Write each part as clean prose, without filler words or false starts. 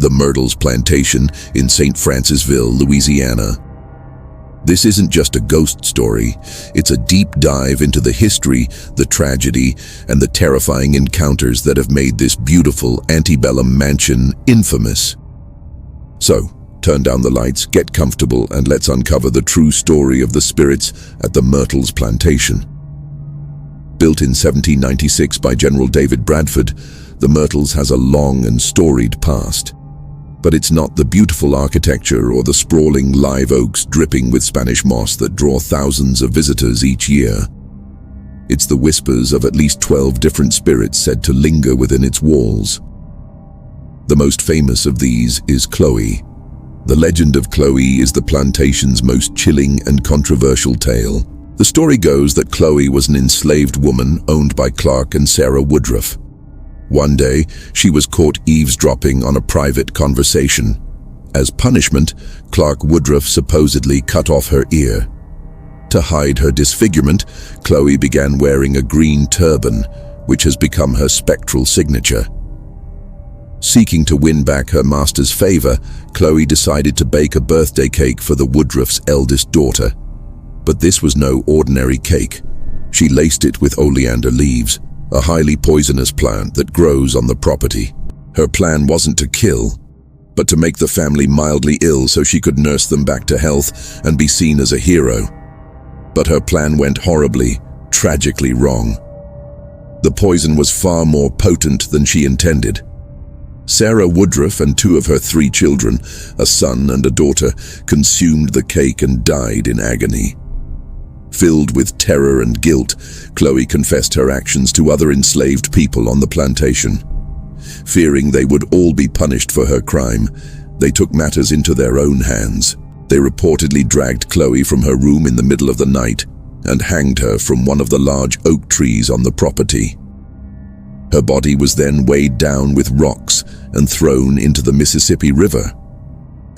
the Myrtles Plantation in St. Francisville, Louisiana. This isn't just a ghost story, it's a deep dive into the history, the tragedy, and the terrifying encounters that have made this beautiful antebellum mansion infamous. So, turn down the lights, get comfortable, and let's uncover the true story of the spirits at the Myrtles Plantation. Built in 1796 by General David Bradford, the Myrtles has a long and storied past. But it's not the beautiful architecture or the sprawling live oaks dripping with Spanish moss that draw thousands of visitors each year. It's the whispers of at least 12 different spirits said to linger within its walls. The most famous of these is Chloe. The legend of Chloe is the plantation's most chilling and controversial tale. The story goes that Chloe was an enslaved woman owned by Clark and Sarah Woodruff. One day, she was caught eavesdropping on a private conversation. As punishment, Clark Woodruff supposedly cut off her ear. To hide her disfigurement, Chloe began wearing a green turban, which has become her spectral signature. Seeking to win back her master's favor, Chloe decided to bake a birthday cake for the Woodruff's eldest daughter. But this was no ordinary cake. She laced it with oleander leaves, a highly poisonous plant that grows on the property. Her plan wasn't to kill, but to make the family mildly ill so she could nurse them back to health and be seen as a hero. But her plan went horribly, tragically wrong. The poison was far more potent than she intended. Sarah Woodruff and 2 of her 3 children, a son and a daughter, consumed the cake and died in agony. Filled with terror and guilt, Chloe confessed her actions to other enslaved people on the plantation. Fearing they would all be punished for her crime, they took matters into their own hands. They reportedly dragged Chloe from her room in the middle of the night and hanged her from one of the large oak trees on the property. Her body was then weighed down with rocks and thrown into the Mississippi River.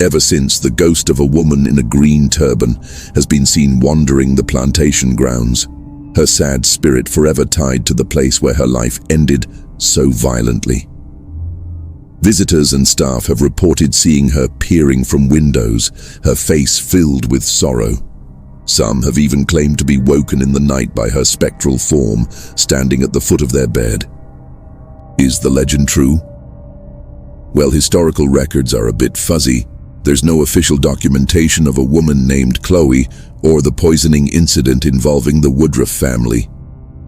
Ever since, the ghost of a woman in a green turban has been seen wandering the plantation grounds, her sad spirit forever tied to the place where her life ended so violently. Visitors and staff have reported seeing her peering from windows, her face filled with sorrow. Some have even claimed to be woken in the night by her spectral form standing at the foot of their bed. Is the legend true? Well, historical records are a bit fuzzy. There's no official documentation of a woman named Chloe or the poisoning incident involving the Woodruff family.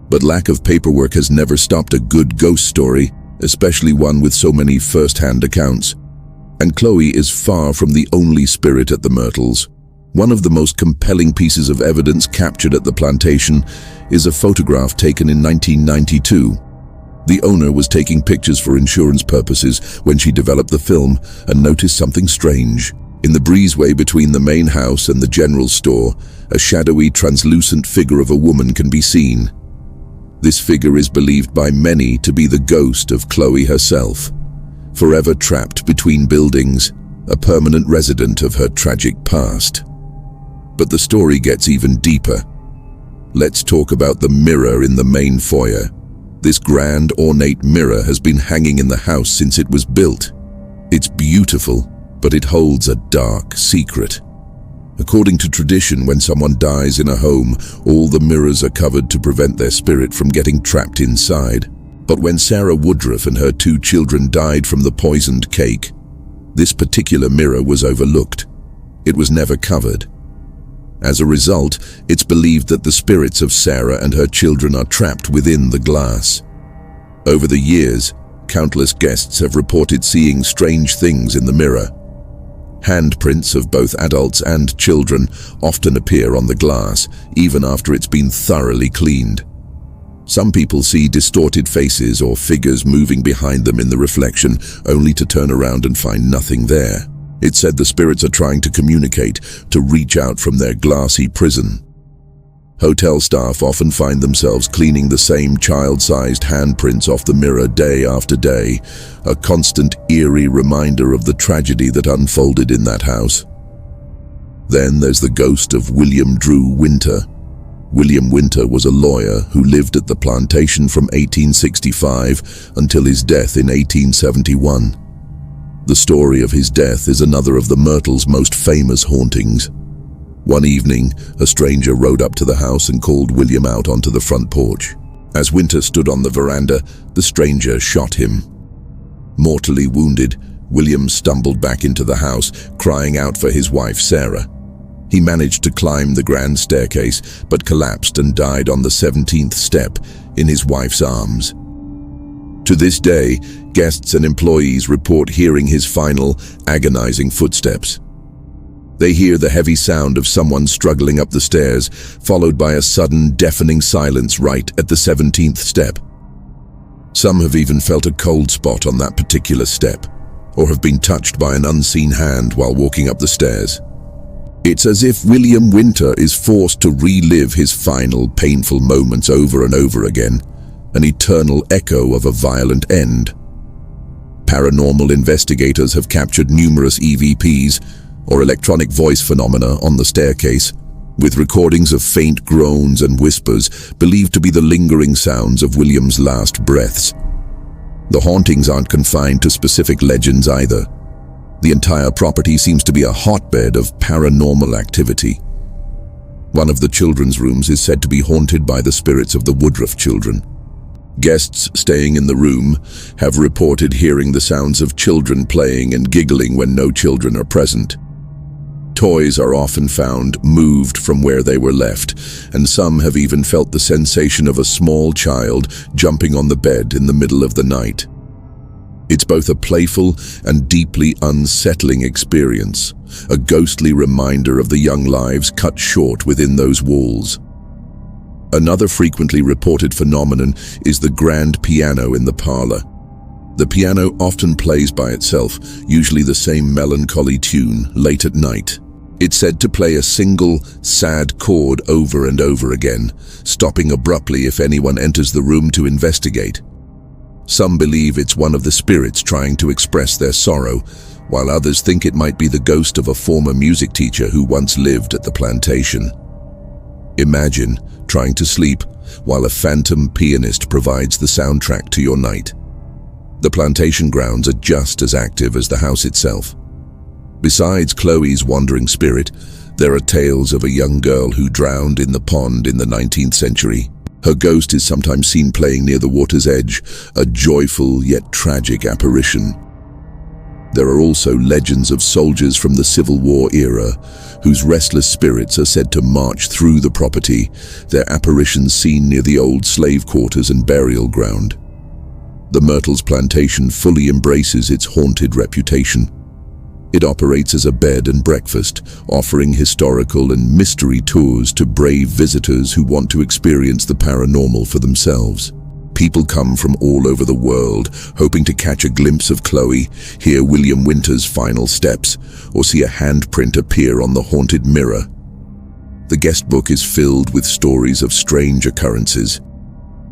But lack of paperwork has never stopped a good ghost story, especially one with so many first-hand accounts. And Chloe is far from the only spirit at the Myrtles. One of the most compelling pieces of evidence captured at the plantation is a photograph taken in 1992. The owner was taking pictures for insurance purposes when she developed the film and noticed something strange. In the breezeway between the main house and the general store, a shadowy, translucent figure of a woman can be seen. This figure is believed by many to be the ghost of Chloe herself, forever trapped between buildings, a permanent resident of her tragic past. But the story gets even deeper. Let's talk about the mirror in the main foyer. This grand, ornate mirror has been hanging in the house since it was built. It's beautiful, but it holds a dark secret. According to tradition, when someone dies in a home, all the mirrors are covered to prevent their spirit from getting trapped inside. But when Sarah Woodruff and her 2 children died from the poisoned cake, this particular mirror was overlooked. It was never covered. As a result, it's believed that the spirits of Sarah and her children are trapped within the glass. Over the years, countless guests have reported seeing strange things in the mirror. Handprints of both adults and children often appear on the glass, even after it's been thoroughly cleaned. Some people see distorted faces or figures moving behind them in the reflection, only to turn around and find nothing there. It's said the spirits are trying to communicate, to reach out from their glassy prison. Hotel staff often find themselves cleaning the same child-sized handprints off the mirror day after day, a constant eerie reminder of the tragedy that unfolded in that house. Then there's the ghost of William Drew Winter. William Winter was a lawyer who lived at the plantation from 1865 until his death in 1871. The story of his death is another of the Myrtles' most famous hauntings. One evening, a stranger rode up to the house and called William out onto the front porch. As Winter stood on the veranda, the stranger shot him. Mortally wounded, William stumbled back into the house, crying out for his wife, Sarah. He managed to climb the grand staircase, but collapsed and died on the 17th step in his wife's arms. To this day, guests and employees report hearing his final, agonizing footsteps. They hear the heavy sound of someone struggling up the stairs, followed by a sudden, deafening silence right at the 17th step. Some have even felt a cold spot on that particular step, or have been touched by an unseen hand while walking up the stairs. It's as if William Winter is forced to relive his final, painful moments over and over again, an eternal echo of a violent end. Paranormal investigators have captured numerous EVPs, or electronic voice phenomena, on the staircase, with recordings of faint groans and whispers believed to be the lingering sounds of William's last breaths. The hauntings aren't confined to specific legends either. The entire property seems to be a hotbed of paranormal activity. One of the children's rooms is said to be haunted by the spirits of the Woodruff children. Guests staying in the room have reported hearing the sounds of children playing and giggling when no children are present. Toys are often found moved from where they were left, and some have even felt the sensation of a small child jumping on the bed in the middle of the night. It's both a playful and deeply unsettling experience, a ghostly reminder of the young lives cut short within those walls. Another frequently reported phenomenon is the grand piano in the parlor. The piano often plays by itself, usually the same melancholy tune, late at night. It's said to play a single, sad chord over and over again, stopping abruptly if anyone enters the room to investigate. Some believe it's one of the spirits trying to express their sorrow, while others think it might be the ghost of a former music teacher who once lived at the plantation. Imagine trying to sleep while a phantom pianist provides the soundtrack to your night. The plantation grounds are just as active as the house itself. Besides Chloe's wandering spirit, there are tales of a young girl who drowned in the pond in the 19th century. Her ghost is sometimes seen playing near the water's edge, a joyful yet tragic apparition. There are also legends of soldiers from the Civil War era, whose restless spirits are said to march through the property, their apparitions seen near the old slave quarters and burial ground. The Myrtles Plantation fully embraces its haunted reputation. It operates as a bed and breakfast, offering historical and mystery tours to brave visitors who want to experience the paranormal for themselves. People come from all over the world, hoping to catch a glimpse of Chloe, hear William Winter's final steps, or see a handprint appear on the haunted mirror. The guest book is filled with stories of strange occurrences,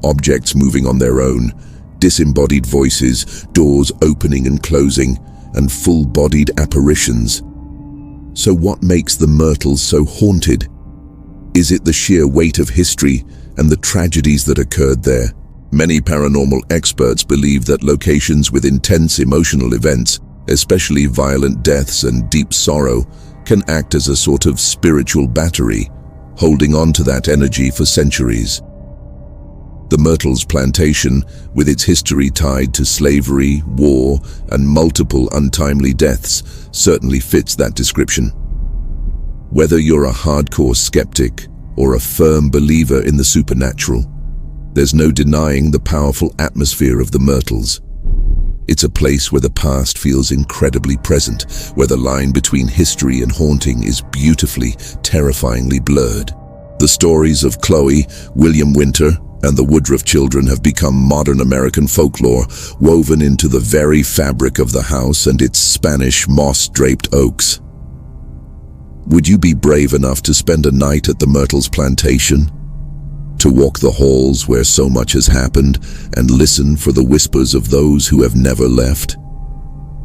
objects moving on their own, disembodied voices, doors opening and closing, and full-bodied apparitions. So what makes the Myrtles so haunted? Is it the sheer weight of history and the tragedies that occurred there? Many paranormal experts believe that locations with intense emotional events, especially violent deaths and deep sorrow, can act as a sort of spiritual battery, holding on to that energy for centuries. The Myrtles Plantation, with its history tied to slavery, war, and multiple untimely deaths, certainly fits that description. Whether you're a hardcore skeptic or a firm believer in the supernatural, there's no denying the powerful atmosphere of the Myrtles. It's a place where the past feels incredibly present, where the line between history and haunting is beautifully, terrifyingly blurred. The stories of Chloe, William Winter, and the Woodruff children have become modern American folklore, woven into the very fabric of the house and its Spanish moss-draped oaks. Would you be brave enough to spend a night at the Myrtles Plantation? To walk the halls where so much has happened and listen for the whispers of those who have never left?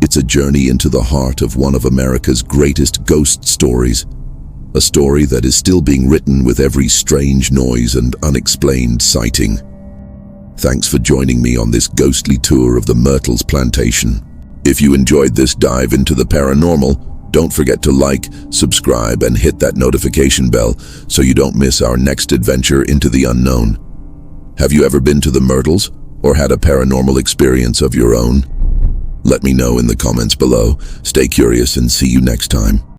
It's a journey into the heart of one of America's greatest ghost stories, a story that is still being written with every strange noise and unexplained sighting. Thanks for joining me on this ghostly tour of the Myrtles Plantation. If you enjoyed this dive into the paranormal, don't forget to like, subscribe, and hit that notification bell so you don't miss our next adventure into the unknown. Have you ever been to the Myrtles or had a paranormal experience of your own? Let me know in the comments below. Stay curious and see you next time.